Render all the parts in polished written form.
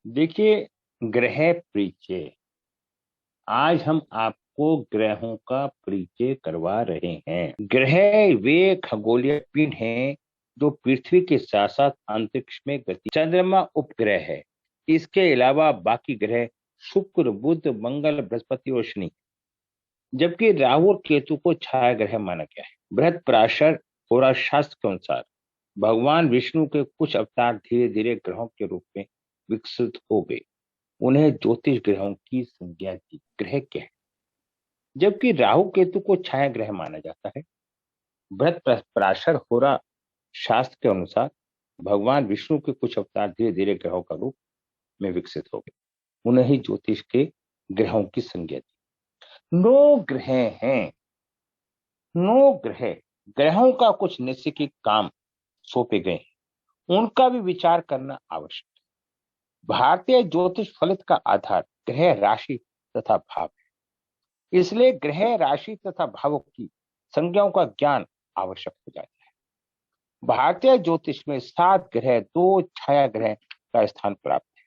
देखिए, ग्रह परिचय। आज हम आपको ग्रहों का परिचय करवा रहे हैं। ग्रह वे खगोलीय पिंड हैं जो पृथ्वी के साथ साथ अंतरिक्ष में गति। चंद्रमा उपग्रह है। इसके अलावा बाकी ग्रह शुक्र, बुध, मंगल, बृहस्पति और शनि, जबकि राहु और केतु को छाया ग्रह माना गया है। बृहद पराशर होरा शास्त्र के अनुसार भगवान विष्णु के कुछ अवतार धीरे धीरे ग्रहों के रूप में विकसित हो गए। उन्हें ज्योतिष ग्रहों की संज्ञा दी। ग्रह क्या है? जबकि राहु केतु को छाया ग्रह माना जाता है, बृहद पराशर होरा शास्त्र के अनुसार भगवान विष्णु के कुछ अवतार धीरे धीरे ग्रहों का रूप में विकसित हो गए। उन्हें ही ज्योतिष के ग्रहों की संज्ञा दी। 9 ग्रह हैं। 9 ग्रह, ग्रहों का कुछ निश्चित काम सौंपे गए हैं, उनका भी विचार करना आवश्यक है। भारतीय ज्योतिष फलित का आधार ग्रह, राशि तथा भाव है। इसलिए ग्रह, राशि तथा भावों की संज्ञाओं का ज्ञान आवश्यक हो जाता है। भारतीय ज्योतिष में 7 ग्रह, 2 छाया ग्रह का स्थान प्राप्त है।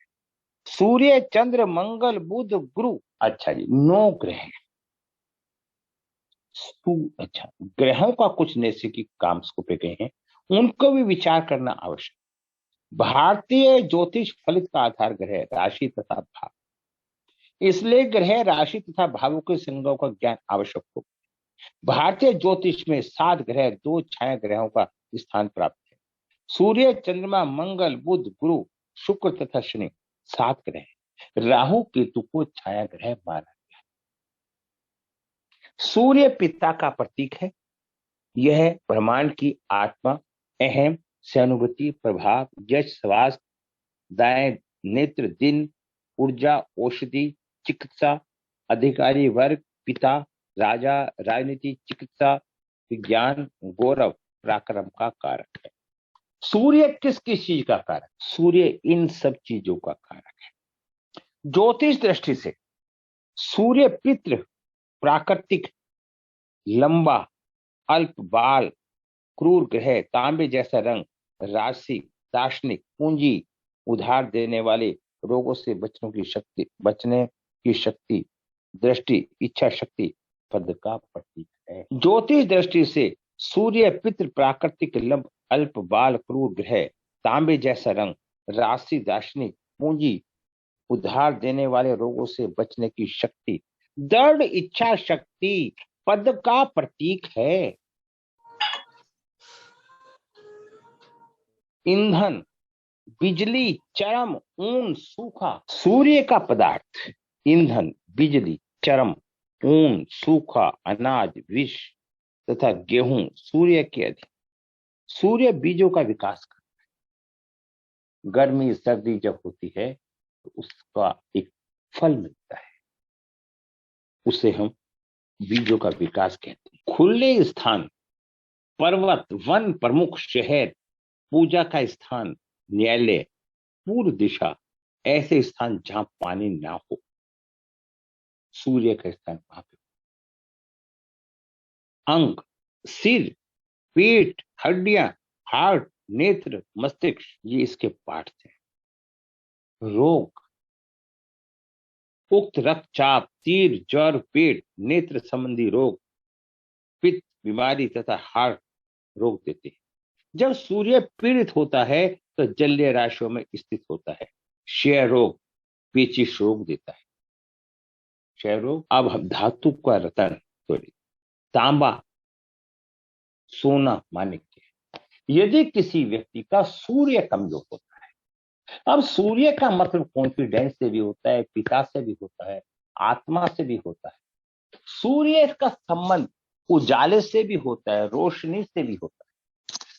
सूर्य, चंद्र, मंगल, बुध, गुरु। अच्छा जी, 9 ग्रह हैं। अच्छा, ग्रहों का कुछ नैसर्गिक काम सौंपे गए हैं, उनको भी विचार करना आवश्यक। भारतीय ज्योतिष फलित का आधार ग्रह, राशि तथा भाव। इसलिए ग्रह, राशि तथा भावों के संज्ञाओं का ज्ञान आवश्यक हो। भारतीय ज्योतिष में 7 ग्रह, 2 छाया ग्रहों का स्थान प्राप्त है। सूर्य, चंद्रमा, मंगल, बुध, गुरु, शुक्र तथा शनि 7 ग्रह। राहु केतु को छाया ग्रह माना। सूर्य पिता का प्रतीक है। यह ब्रह्मांड की आत्मा, अहम, सहानुभूति, प्रभाव, यश, स्वास्थ्य, दाएं नेत्र, दिन, ऊर्जा, औषधि, चिकित्सा, अधिकारी वर्ग, पिता, राजा, राजनीति, चिकित्सा, विज्ञान, गौरव, पराक्रम का कारक है। सूर्य किस किस चीज का कारक? सूर्य इन सब चीजों का कारक है। ज्योतिष दृष्टि से सूर्य पितृ, प्राकृतिक, लंबा, अल्प बाल, क्रूर ग्रह, तांबे जैसा रंग, राशि, दार्शनिक, पूंजी, उधार देने वाले, रोगों से बचने की शक्ति, दृष्टि, इच्छा शक्ति, पद का प्रतीक है। ज्योतिष दृष्टि से सूर्य पितृ, प्राकृतिक, लंब, अल्प बाल, क्रूर ग्रह, तांबे जैसा रंग, राशि, दार्शनिक, पूंजी, उधार देने वाले, रोगों से बचने की शक्ति, दृढ़ इच्छा शक्ति, पद का प्रतीक है। ईंधन, बिजली, चरम, ऊन, सूखा। सूर्य का पदार्थ ईंधन, बिजली, चरम, ऊन, सूखा, अनाज, विष तथा गेहूं सूर्य के अधीन। सूर्य बीजों का विकास करता है। गर्मी सर्दी जब होती है तो उसका एक फल मिलता है, उसे हम बीजों का विकास कहते हैं। खुले स्थान, पर्वत, वन, प्रमुख शहर, पूजा का स्थान, न्यायालय, पूर्व दिशा, ऐसे स्थान जहां पानी ना हो, सूर्य का स्थान वहां पे। अंग, सिर, पेट, हड्डियां, हार्ट, नेत्र, मस्तिष्क, ये इसके पार्ट्स हैं। रोग, उक्त रक्तचाप, तीर, ज्वर, पेट, नेत्र संबंधी रोग, पित्त बीमारी तथा हार्ट रोग देते हैं। जब सूर्य पीड़ित होता है तो जलीय राशियों में स्थित होता है। क्षय रोग, पेचिश रोग देता है। क्षय रोग। अब हम धातु का रतन, सॉरी, तांबा, सोना, माणिक्य, यदि किसी व्यक्ति का सूर्य कमजोर होता है, अब सूर्य का मतलब कॉन्फिडेंस से भी होता है, पिता से भी होता है, आत्मा से भी होता है। सूर्य का संबंध उजाले से भी होता है, रोशनी से भी होता है।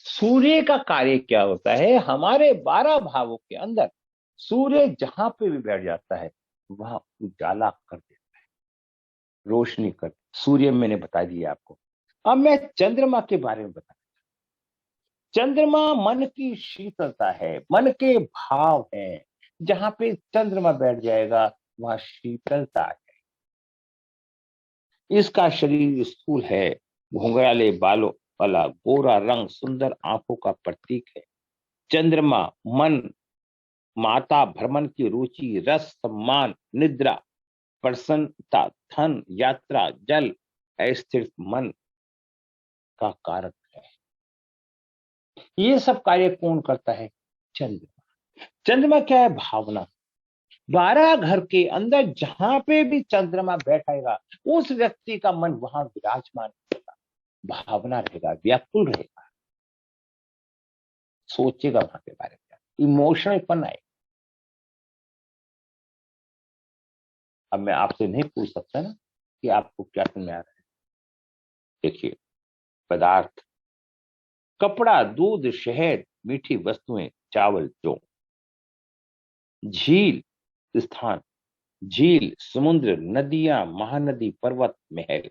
सूर्य का कार्य क्या होता है? हमारे 12 भावों के अंदर सूर्य जहां पे भी बैठ जाता है वहां उजाला कर देता है, रोशनी कर। सूर्य मैंने बता दिया आपको। अब मैं चंद्रमा के बारे में बता। चंद्रमा मन की शीतलता है, मन के भाव है। जहां पे चंद्रमा बैठ जाएगा वहां शीतलता है। इसका शरीर स्थूल है, घुंघराले बालों वाला, गोरा रंग, सुंदर आंखों का प्रतीक है। चंद्रमा मन माता भ्रमण की रुचि, रस, सम्मान, निद्रा, प्रसन्नता, धन, यात्रा, जल, अस्थिर मन का कारक है। ये सब कार्य कौन करता है? चंद्रमा। चंद्रमा क्या है? भावना। 12 घर के अंदर जहां पे भी चंद्रमा बैठेगा, उस व्यक्ति का मन वहां विराजमान रहेगा, भावना रहेगा, व्याकुल रहेगा, सोचेगा वहां के बारे में, इमोशनलपन आएगा। अब मैं आपसे नहीं पूछ सकता ना कि आपको क्या समझ आ रहा है। देखिए, पदार्थ, कपड़ा, दूध, शहद, मीठी वस्तुएं, चावल, जौ। झील, स्थान, झील, समुद्र, नदियां, महानदी, पर्वत, महल।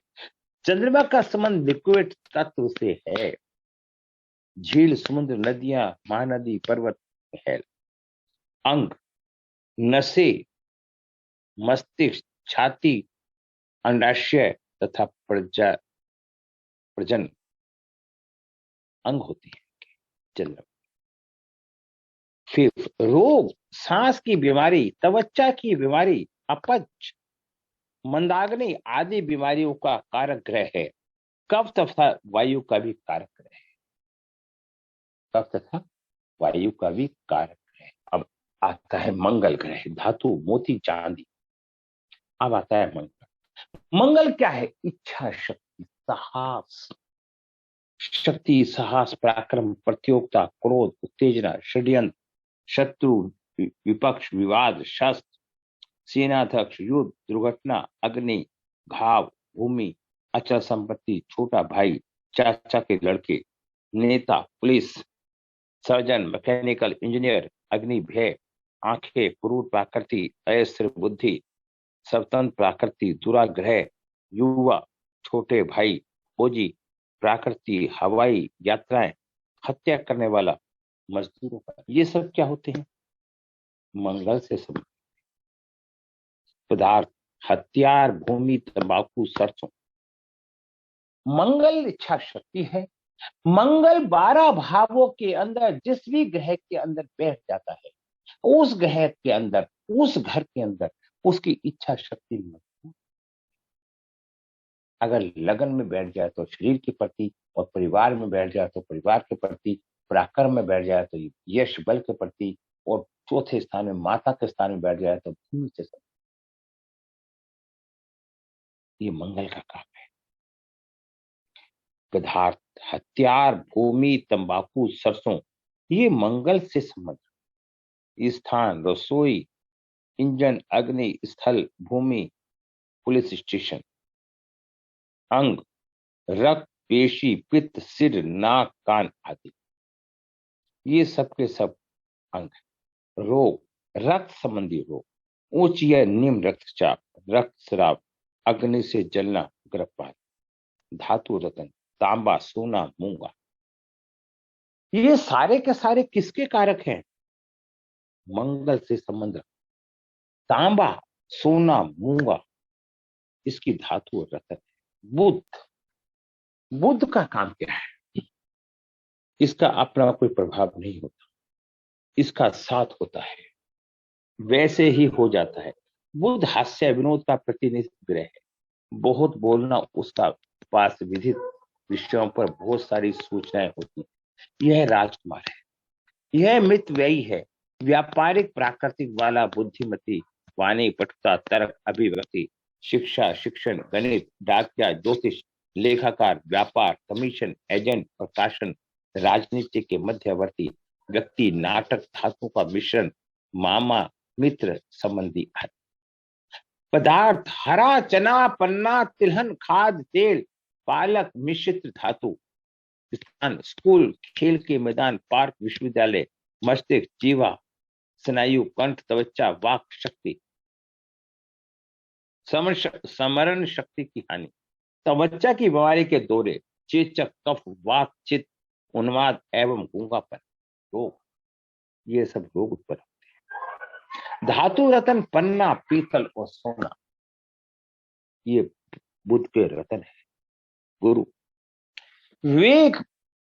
चंद्रमा का संबंध लिक्विड तत्व से है। झील, समुद्र, नदियां, महानदी, पर्वत, महल। अंग, नसें, मस्तिष्क, छाती, अंडाशय तथा प्रजन अंग होती है चंद्रमा। फिर रोग, सांस की बीमारी, त्वचा की बीमारी, अपच, मंदाग्नि आदि बीमारियों का कारक ग्रह है। कफ तथा वायु का भी कारक ग्रह है। कफ तथा वायु का भी कारक ग्रह। अब आता है मंगल ग्रह, धातु, मोती, चांदी। अब आता है मंगल। मंगल क्या है? इच्छा शक्ति, साहस, शक्ति, साहस, पराक्रम, प्रतियोगिता, क्रोध, उत्तेजना, षड्यंत्र, शत्रु, विपक्ष, विवाद, शस्त्र, सेनाध्यक्ष, युद्ध, दुर्घटना, अग्नि, घाव, भूमि, अचल संपत्ति, छोटा भाई, चाचा के लड़के, नेता, पुलिस, सर्जन, मैकेनिकल इंजीनियर, अग्नि, भय, आंखें, क्रूर प्राकृति, अस्थिर बुद्धि, स्वतंत्र प्राकृति, दुराग्रह, युवा, छोटे भाई, फौजी, प्राकृति, हवाई यात्राएं, हत्या करने वाला, मजदूरों का। ये सब क्या होते हैं? मंगल से संबंधित पदार्थ, हथियार, भूमि, तंबाकू, सरसों। मंगल इच्छा शक्ति है। मंगल 12 भावों के अंदर जिस भी ग्रह के अंदर बैठ जाता है, उस ग्रह के अंदर, उस घर के अंदर उसकी इच्छा शक्ति मजबूत। अगर लगन में बैठ जाए तो शरीर के प्रति, और परिवार में बैठ जाए तो परिवार के प्रति, पराक्रम में बैठ जाए तो यश बल के प्रति, और चौथे स्थान में माता के स्थान में बैठ जाए तो भूमि से संबंधित। ये मंगल का काम है। पदार्थ, हथियार, भूमि, तंबाकू, सरसों, ये मंगल से संबंधित। स्थान, रसोई, इंजन, अग्नि, स्थल, भूमि, पुलिस स्टेशन। अंग, रक्त, पेशी, पित्त, सिर, नाक, कान आदि। ये सब के सब अंग है। रोग, रक्त संबंधी रोग, उच्च या निम्न रक्तचाप, रक्तस्राव, अग्नि से जलना, गर्भपात। धातु, रतन, तांबा, सोना, मूंगा। ये सारे के सारे किसके कारक हैं? मंगल से संबंध। तांबा, सोना, मूंगा, इसकी धातु और रतन है। बुध, बुध का काम क्या है? इसका अपना कोई प्रभाव नहीं होता, इसका साथ होता है, वैसे ही हो जाता है। बुध हास्य विनोद का प्रतिनिधि ग्रह है। बहुत बोलना उसका पास, विधित विषयों पर बहुत सारी सूचनाएं होती हैं। यह राजकुमार है, यह मितव्ययी है, व्यापारिक प्राकृतिक वाला, बुद्धिमती, वाणी, पटुता, तर्क, अभिव्यक्ति, शिक्षा, शिक्षण, गणित, डाकिया, ज्योतिष, लेखाकार, व्यापार, कमीशन, एजेंट, प्रकाशन, राजनीति के मध्यवर्ती व्यक्ति, नाटक, धातु का मिश्रण, मामा, मित्र, संबंधी आदि। पदार्थ, हरा चना, पन्ना, तिलहन, खाद, तेल, पालक, मिश्रित धातु। स्थान, स्कूल, खेल के मैदान, पार्क, विश्वविद्यालय, मस्तिष्क, जीवा, स्नायु, कंठ, त्वचा, वाक शक्ति, समरण शक्ति की हानि, त्वचा की बीमारी के दौरे, चेचक, कफ, वात, चित्त, उन्माद एवं गूंगापन, रोग। ये सब रोग उत्पन्न होते हैं। धातु रतन, पन्ना, पीतल और सोना, ये बुध के रतन है। गुरु, विवेक,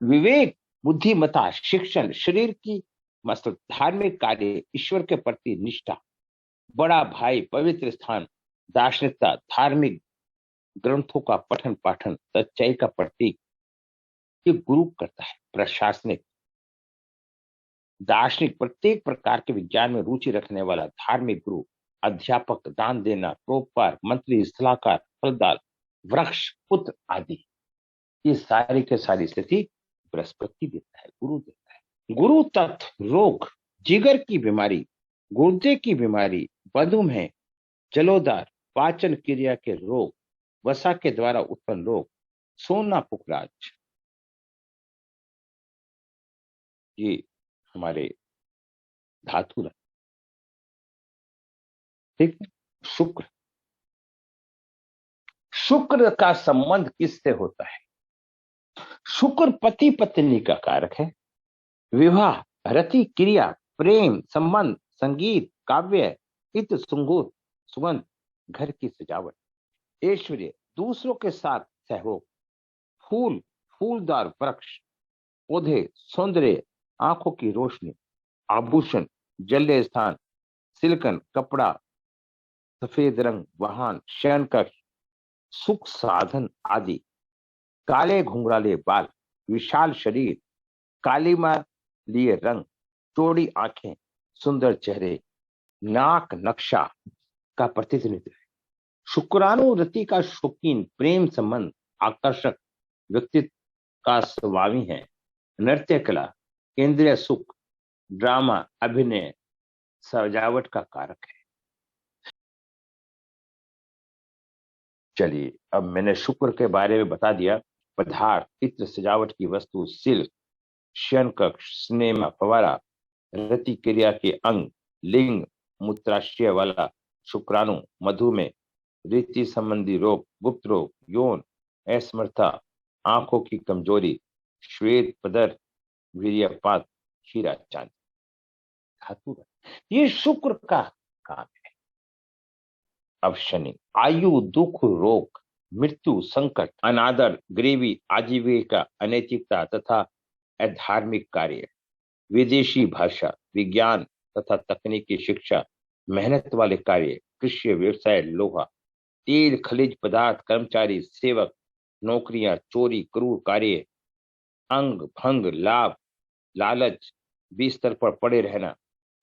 विवेक, बुद्धिमता, शिक्षण, शरीर की मतलब धार्मिक कार्य, ईश्वर के प्रति निष्ठा, बड़ा भाई, पवित्र स्थान, दार्शनिकता, धार्मिक ग्रंथों का पठन पाठन, सच्चाई का प्रतीक, ये गुरु करता है। प्रशासनिक, दार्शनिक, प्रत्येक प्रकार के विज्ञान में रुचि रखने वाला धार्मिक गुरु, अध्यापक, दान देना, परोपकार, मंत्री, सलाहकार, फलदार, वृक्ष, पुत्र आदि, ये सारी के सारी स्थिति बृहस्पति देता है, गुरु देता है। गुरु तत्व रोग, जिगर की बीमारी, गुर्दे की बीमारी, मधुमेह, जलोदर, पाचन क्रिया के रोग, वसा के द्वारा उत्पन्न रोग, सोना पुखराज, ये हमारे धातु है। ठीक है। शुक्र, शुक्र का संबंध किससे होता है? शुक्र पति पत्नी का कारक है। विवाह, रति क्रिया, प्रेम संबंध, संगीत, काव्य, इत, सुंगूर, सुगंध, घर की सजावट, ऐश्वर्य, दूसरों के साथ सहयोग, फूल, फूलदार वृक्ष, पौधे, सौंदर्य, आंखों की रोशनी, आभूषण, जल्य स्थान, सिल्कन कपड़ा, सफेद रंग, वाहन, शयन कक्ष, सुख साधन आदि, काले घुंघराले बाल, विशाल शरीर, कालीमा लिए रंग, चौड़ी आंखें, सुंदर चेहरे, नाक नक्शा का प्रतिनिधित्व है। शुक्राणु रति का शौकीन, प्रेम संबंध, आकर्षक व्यक्तित्व का स्वामी है। नृत्य कला, इंद्रिय सुख, ड्रामा, अभिनय, सजावट का कारक है। चलिए, अब मैंने शुक्र के बारे में बता दिया। पदार्थ, चित्र, सजावट की वस्तु, सिल्क, शयन कक्ष, सिनेमा, फवारा, रति क्रिया के अंग, लिंग, मूत्राशय वाला शुक्राणु, मधुमेह, रीति संबंधी रोग, गुप्त रोग, यौन असमर्थता, आंखों की कमजोरी, श्वेत पदर, वीर्यपात, हीरा चांदी, धातु, ये शुक्र का काम है। अब शनि, आयु, दुख, रोग, मृत्यु, संकट, अनादर, गरीबी, आजीविका, अनैतिकता तथा अधार्मिक कार्य, विदेशी भाषा, विज्ञान तथा तकनीकी शिक्षा, मेहनत वाले कार्य, कृषि, व्यवसाय, लोहा, तेल, खनिज पदार्थ, कर्मचारी, सेवक, नौकरियां, चोरी, क्रूर कार्य, अंग भंग, लाभ, लालच, बिस्तर पर पड़े रहना,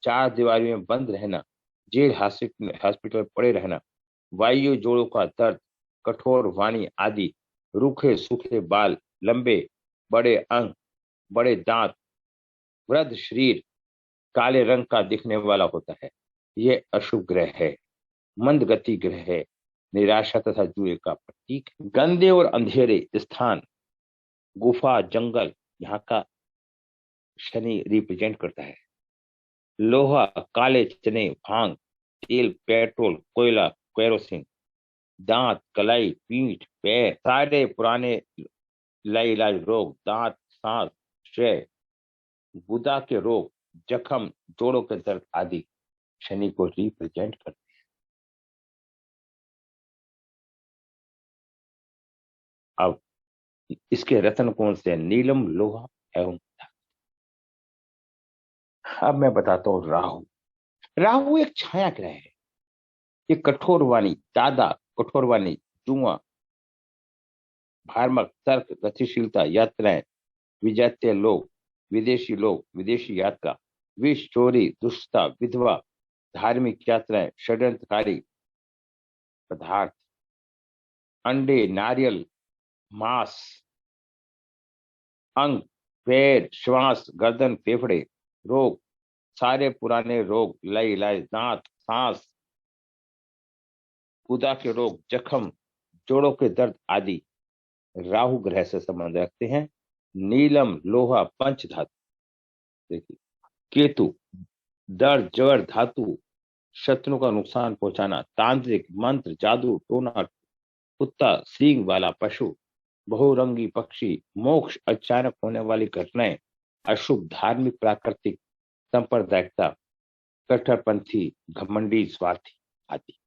चार दीवारी में बंद रहना, जेल, हॉस्पिटल पड़े रहना, वायु जोड़ों का दर्द, कठोर वाणी आदि, रूखे सूखे बाल, लंबे बड़े अंग, बड़े दांत, वृद्ध शरीर, काले रंग का दिखने वाला होता है। यह अशुभ ग्रह है, मंद गति ग्रह है, निराशा तथा जुए का प्रतीक। गंदे और अंधेरे स्थान, गुफा, जंगल, यहाँ का शनि रिप्रेजेंट करता है। लोहा, काले चने, भांग, तेल, पेट्रोल, कोयला, केरोसिन, दांत, कलाई, पीठ, पैर, सारे पुराने लाइलाज रोग, दांत, सांस, क्षय, गुदा के रोग, जख्म, जोड़ों के दर्द आदि शनि को रिप्रेजेंट करते हैं। अब इसके रत्न कौन से? नीलम, लोहा एवं धातु। अब मैं बताता हूं राहु। राहु एक छाया ग्रह है। ये कठोर वाणी, दादा, कठोर वाणी, जुआ, भारमक, तर्क, गतिशीलता, यात्राएं, विजातीय लोग, विदेशी यात्रा, विष, चोरी, दुष्टता, विधवा, धार्मिक यात्राएं, षड्यंत्रकारी पदार्थ, अंडे, नारियल, मांस, अंग, पैर, श्वास, गर्दन, फेफड़े, रोग, सारे पुराने रोग, लय इलाज, दांत, सांस, गुदा के रोग, जख्म, जोड़ों के दर्द आदि राहु ग्रह से संबंध रखते हैं। नीलम, लोहा, पंच धातु। देखिए, केतु, दर्द, जड़ धातु, शत्रु का नुकसान पहुंचाना, तांत्रिक, मंत्र, जादू, टोना, कुत्ता, सींग वाला पशु, बहुरंगी पक्षी, मोक्ष, अचानक होने वाली घटनाएं, अशुभ, धार्मिक, प्राकृतिक, सांप्रदायिकता, कट्टरपंथी, घमंडी, स्वार्थी आदि,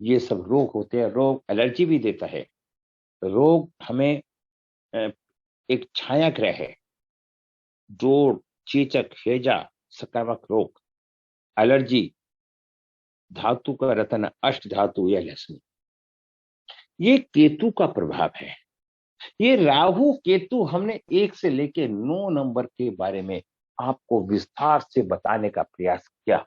ये सब रोग होते हैं। रोग एलर्जी भी देता है। रोग हमें एक छाया ग्रह है जो चेचक, हैजा, संक्रामक रोग, एलर्जी, धातु का रतन, अष्ट धातु या लहसुन, ये केतु का प्रभाव है। ये राहु केतु हमने 1 से लेके 9 नंबर के बारे में आपको विस्तार से बताने का प्रयास किया।